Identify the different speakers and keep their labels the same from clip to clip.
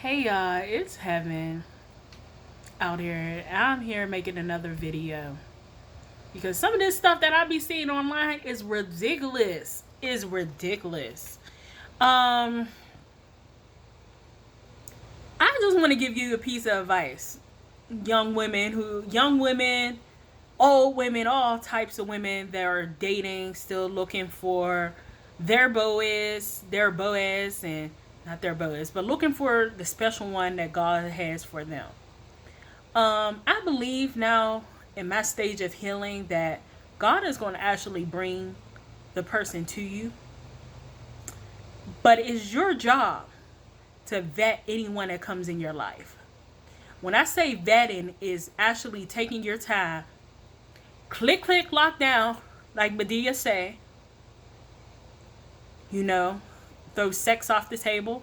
Speaker 1: Hey y'all, it's Heaven out here. I'm here making another video because some of this stuff that I be seeing online is ridiculous. Is ridiculous. Um, I just want to give you a piece of advice. Young women, old women, all types of women that are dating, still looking for their Boaz, and not their Boaz, but looking for the special one that God has for them. I believe now in my stage of healing that God is going to actually bring the person to you, but it's your job to vet anyone that comes in your life. When I say vetting, is actually taking your time, click, click, lock down, like Medea say, you know, throw sex off the table,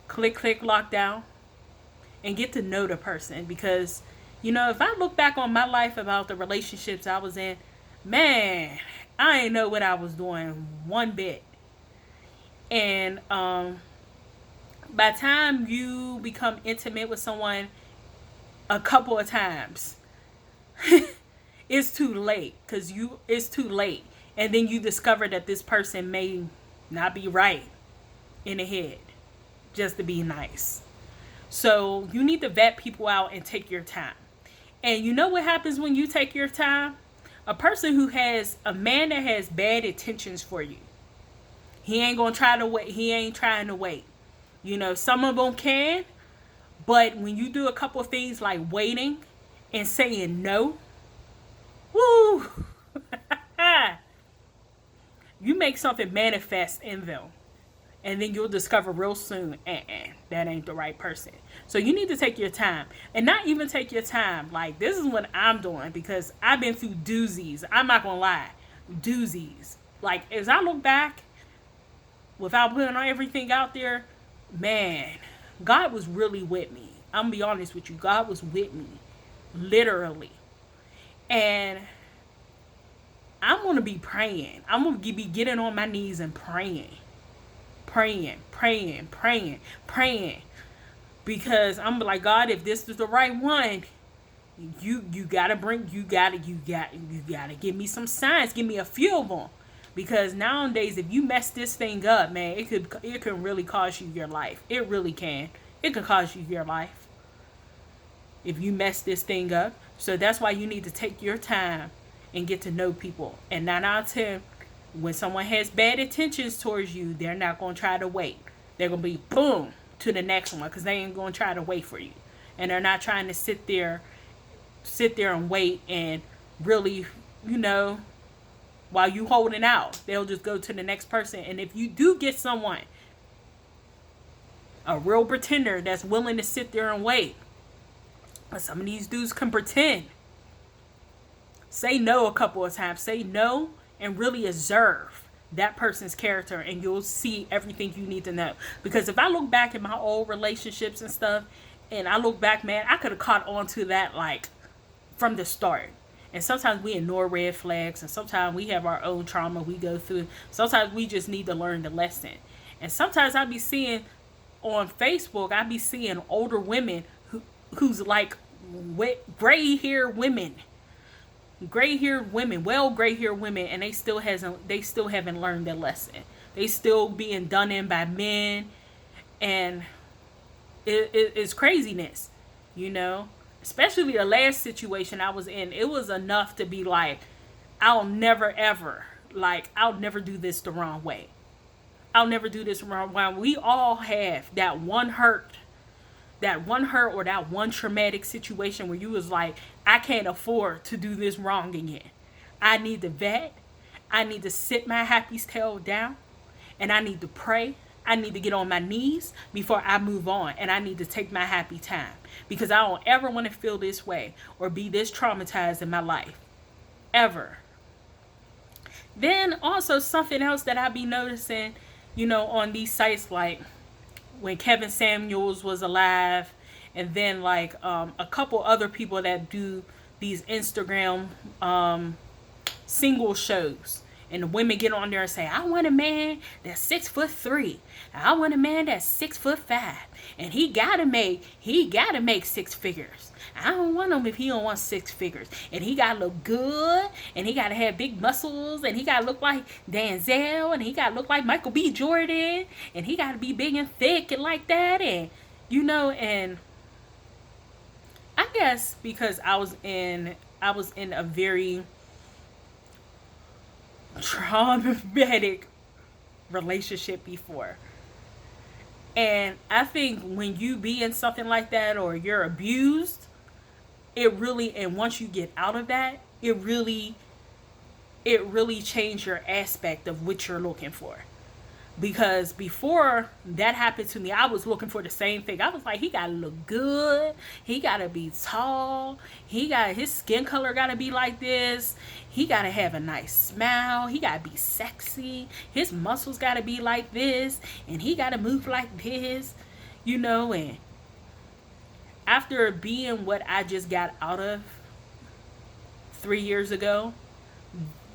Speaker 1: click, click, lock down, and get to know the person. Because, if I look back on my life about the relationships I was in, man, I ain't know what I was doing one bit. And by the time you become intimate with someone a couple of times, it's too late. It's too late. And then you discover that this person may not be right in the head just to be nice. So you need to vet people out and take your time. And you know what happens when you take your time? A man that has bad intentions for you, he ain't gonna try to wait. He ain't trying to wait. Some of them can, but when you do a couple of things like waiting and saying no, woo, you make something manifest in them. And then you'll discover real soon, that ain't the right person. So you need to take your time. And not even take your time. Like, this is what I'm doing because I've been through doozies. I'm not going to lie. Doozies. Like, as I look back, without putting everything out there, man, God was really with me. I'm going to be honest with you. God was with me. Literally. And I'm going to be praying. I'm going to be getting on my knees and praying. Praying, because I'm like, God, if this is the right one, you gotta give me some signs, give me a few of them, because nowadays if you mess this thing up, man, it can really cost you your life. It really can. It could cost you your life if you mess this thing up. So that's why you need to take your time and get to know people. And 9 out of 10, when someone has bad intentions towards you, they're not going to try to wait. They're going to be boom to the next one, because they ain't going to try to wait for you. And they're not trying to sit there and wait and really, while you holding out, they'll just go to the next person. And if you do get someone, a real pretender that's willing to sit there and wait, some of these dudes can pretend. Say no a couple of times. Say no and really observe that person's character, and you'll see everything you need to know. Because if I look back at my old relationships and stuff, and I look back, man, I could have caught on to that like from the start. And sometimes we ignore red flags, and sometimes we have our own trauma we go through. Sometimes we just need to learn the lesson. And sometimes I be seeing on Facebook, I be seeing older women who's like gray-haired women, gray-haired women, and they still haven't learned their lesson. They still being done in by men, and it's craziness, Especially the last situation I was in, it was enough to be like, I'll never do this the wrong way. I'll never do this wrong way. We all have that one hurt or that one traumatic situation where you was like, I can't afford to do this wrong again. I need to vet. I need to sit my happy tail down, and I need to pray. I need to get on my knees before I move on, and I need to take my happy time, because I don't ever want to feel this way or be this traumatized in my life ever. Then also something else that I be noticing, on these sites, like when Kevin Samuels was alive, and then like a couple other people that do these Instagram single shows, And the women get on there and say, I want a man that's 6'3". I want a man that's 6'5". And he gotta make 6 figures. I don't want him if he don't want 6 figures. And he gotta look good, and he gotta have big muscles, and he gotta look like Denzel, and he gotta look like Michael B. Jordan, and he gotta be big and thick and like that. And and I guess because I was in a very traumatic relationship before. And I think when you be in something like that, or you're abused, and once you get out of that, it really changed your aspect of what you're looking for. Because before that happened to me, I was looking for the same thing. I was like, he gotta look good, he gotta be tall, his skin color gotta be like this, he gotta have a nice smile, he gotta be sexy, his muscles gotta be like this, and he gotta move like this, and after being what I just got out of 3 years ago,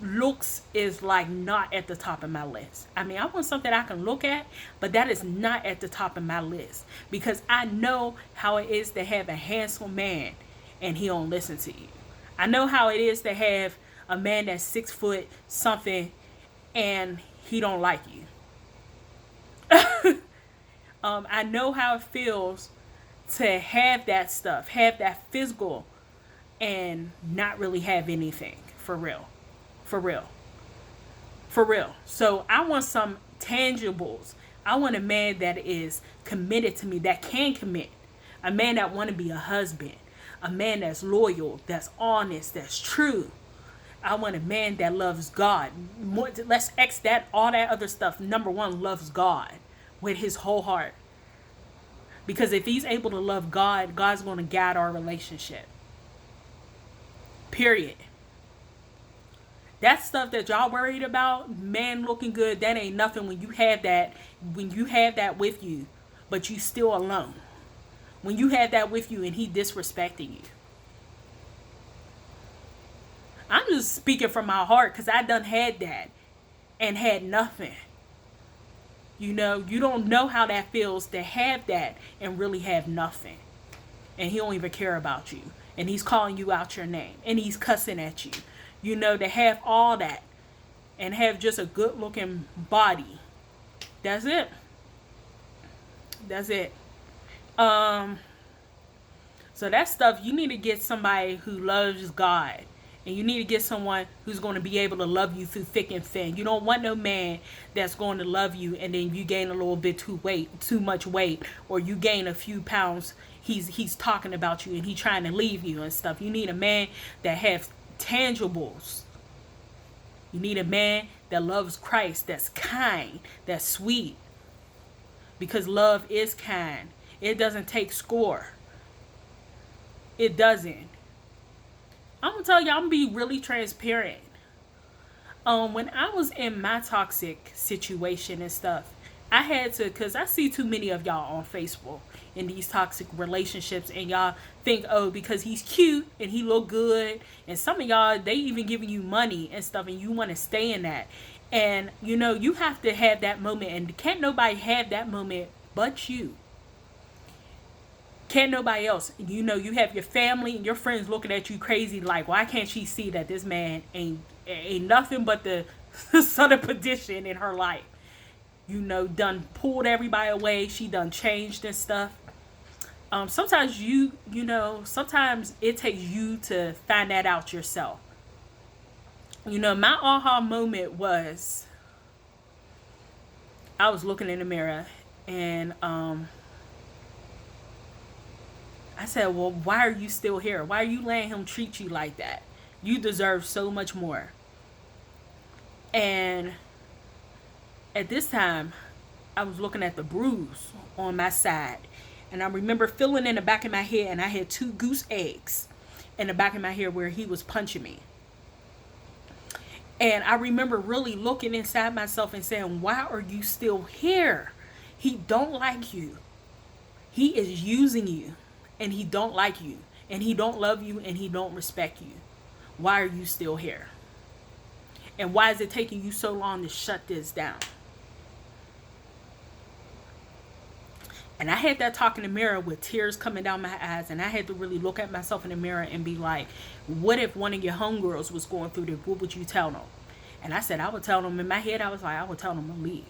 Speaker 1: looks is like not at the top of my list. I mean, I want something I can look at, but that is not at the top of my list, because I know how it is to have a handsome man and he don't listen to you. I know how it is to have a man that's 6 foot something and he don't like you. I know how it feels to have that stuff, have that physical, and not really have anything for real. For real. So I want some tangibles. I want a man that is committed to me, that can commit. A man that want to be a husband. A man that's loyal, that's honest, that's true. I want a man that loves God. Let's X that, all that other stuff. Number one, loves God with his whole heart. Because if he's able to love God, God's going to guide our relationship. Period. That stuff that y'all worried about, man looking good, that ain't nothing when you have that with you, but you still alone. When you have that with you and he disrespecting you. I'm just speaking from my heart, because I done had that and had nothing. You don't know how that feels to have that and really have nothing. And he don't even care about you. And he's calling you out your name. And he's cussing at you. To have all that and have just a good looking body. That's it. So that stuff, you need to get somebody who loves God. And you need to get someone who's going to be able to love you through thick and thin. You don't want no man that's going to love you and then you gain a little bit too much weight, or you gain a few pounds. He's talking about you and he's trying to leave you and stuff. You need a man that has tangibles. You need a man that loves Christ, that's kind, that's sweet. Because love is kind. It doesn't take score. It doesn't. I'm going to tell you, I'm going to be really transparent. When I was in my toxic situation and stuff, I had to, because I see too many of y'all on Facebook in these toxic relationships, and y'all think, oh, because he's cute and he look good, and some of y'all, they even giving you money and stuff, and you want to stay in that. And you have to have that moment, and can't nobody have that moment but you. Can't nobody else. You have your family and your friends looking at you crazy, like, why can't she see that this man ain't nothing but the son of perdition in her life? Done pulled everybody away. She done changed and stuff. Sometimes sometimes it takes you to find that out yourself. My aha moment was, I was looking in the mirror and I said, well, why are you still here? Why are you letting him treat you like that? You deserve so much more. And at this time, I was looking at the bruise on my side. And I remember feeling in the back of my head, and I had 2 goose eggs in the back of my head where he was punching me. And I remember really looking inside myself and saying, why are you still here? He don't like you. He is using you, and he don't like you, and he don't love you, and he don't respect you. Why are you still here? And why is it taking you so long to shut this down? And I had that talk in the mirror with tears coming down my eyes. And I had to really look at myself in the mirror and be like, what if one of your homegirls was going through this? What would you tell them? And I said, I would tell them. In my head, I was like, I would tell them to leave.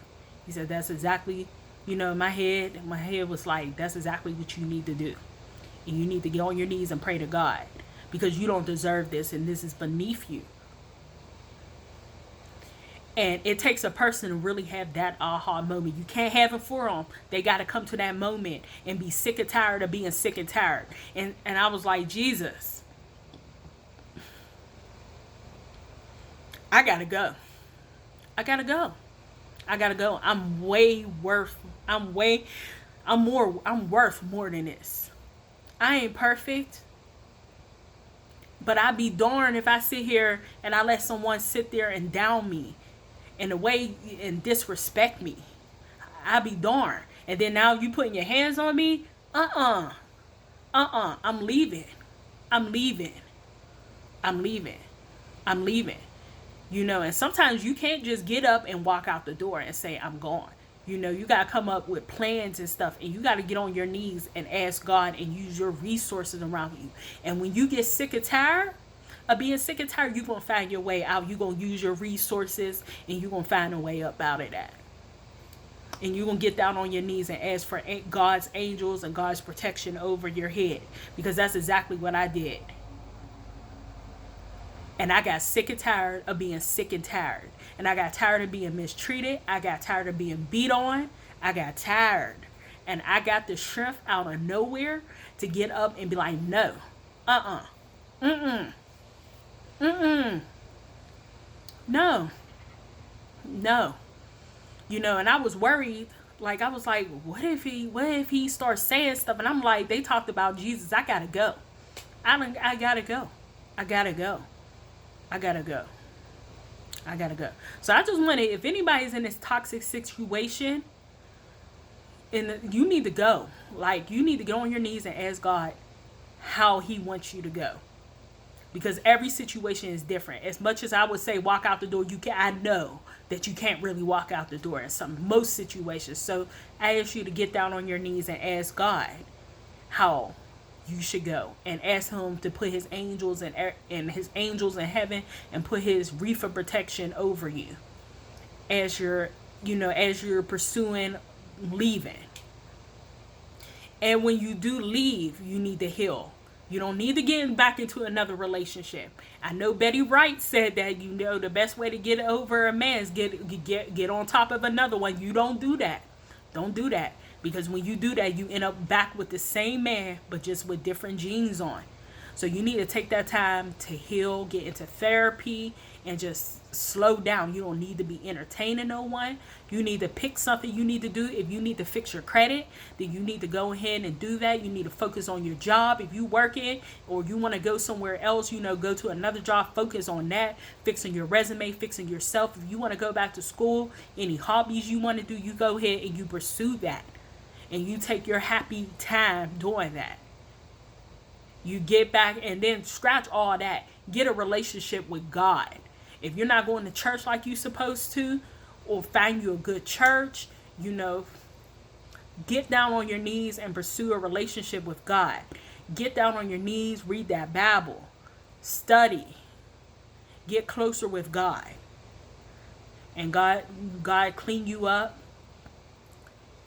Speaker 1: He said, that's exactly, in my head was like, that's exactly what you need to do. And you need to get on your knees and pray to God, because you don't deserve this and this is beneath you. And it takes a person to really have that aha moment. You can't have it for them. They got to come to that moment and be sick and tired of being sick and tired. And I was like, Jesus, I got to go. I got to go. I got to go. I'm worth more than this. I ain't perfect. But I'd be darned if I sit here and I let someone sit there and down me in a way and disrespect me. I'd be darned. And then now you putting your hands on me? I'm leaving. I'm leaving. And sometimes you can't just get up and walk out the door and say, I'm gone. You got to come up with plans and stuff. And you got to get on your knees and ask God and use your resources around you. And when you get sick and tired of being sick and tired, you're going to find your way out. You're going to use your resources and you're going to find a way up out of that. And you're going to get down on your knees and ask for God's angels and God's protection over your head. Because that's exactly what I did. And I got sick and tired of being sick and tired. And I got tired of being mistreated. I got tired of being beat on. I got tired. And I got the strength out of nowhere to get up and be like, no. No. And I was worried. Like, I was like, what if he starts saying stuff? And I'm like, they talked about Jesus. I gotta go. I gotta go. So I just wanted, if anybody's in this toxic situation, and you need to go. Like, you need to get on your knees and ask God how he wants you to go. Because every situation is different. As much as I would say walk out the door, I know that you can't really walk out the door in most situations. So I ask you to get down on your knees and ask God how you should go, and ask him to put his angels and his angels in heaven and put his wreath of protection over you as you're pursuing leaving. And when you do leave, you need to heal. You don't need to get back into another relationship. I know Betty Wright said that, the best way to get over a man is get on top of another one. You don't do that. Don't do that. Because when you do that, you end up back with the same man, but just with different genes on. So you need to take that time to heal, get into therapy, and just slow down. You don't need to be entertaining no one. You need to pick something you need to do. If you need to fix your credit, then you need to go ahead and do that. You need to focus on your job. If you working or you want to go somewhere else, go to another job, focus on that. Fixing your resume, fixing yourself. If you want to go back to school, any hobbies you want to do, you go ahead and you pursue that. And you take your happy time doing that. You get back and then scratch all that. Get a relationship with God. If you're not going to church like you're supposed to, or find you a good church, get down on your knees and pursue a relationship with God. Get down on your knees, read that Bible, study, get closer with God. And God clean you up.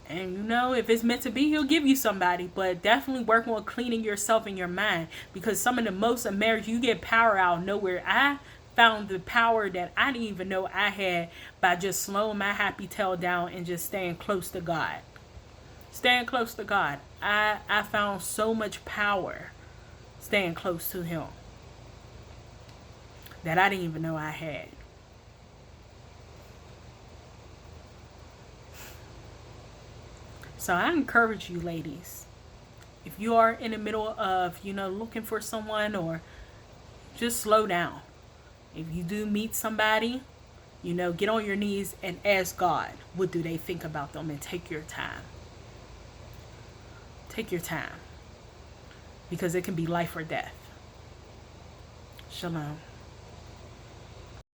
Speaker 1: And if it's meant to be, he'll give you somebody. But definitely work on cleaning yourself and your mind. Because some of the most of marriage, you get power out of nowhere. I found the power that I didn't even know I had by just slowing my happy tail down and just staying close to God. Staying close to God. I found so much power staying close to him that I didn't even know I had. So I encourage you, ladies, if you are in the middle of, looking for someone, or just slow down. If you do meet somebody, get on your knees and ask God, what do they think about them, and take your time. Take your time, because it can be life or death. Shalom.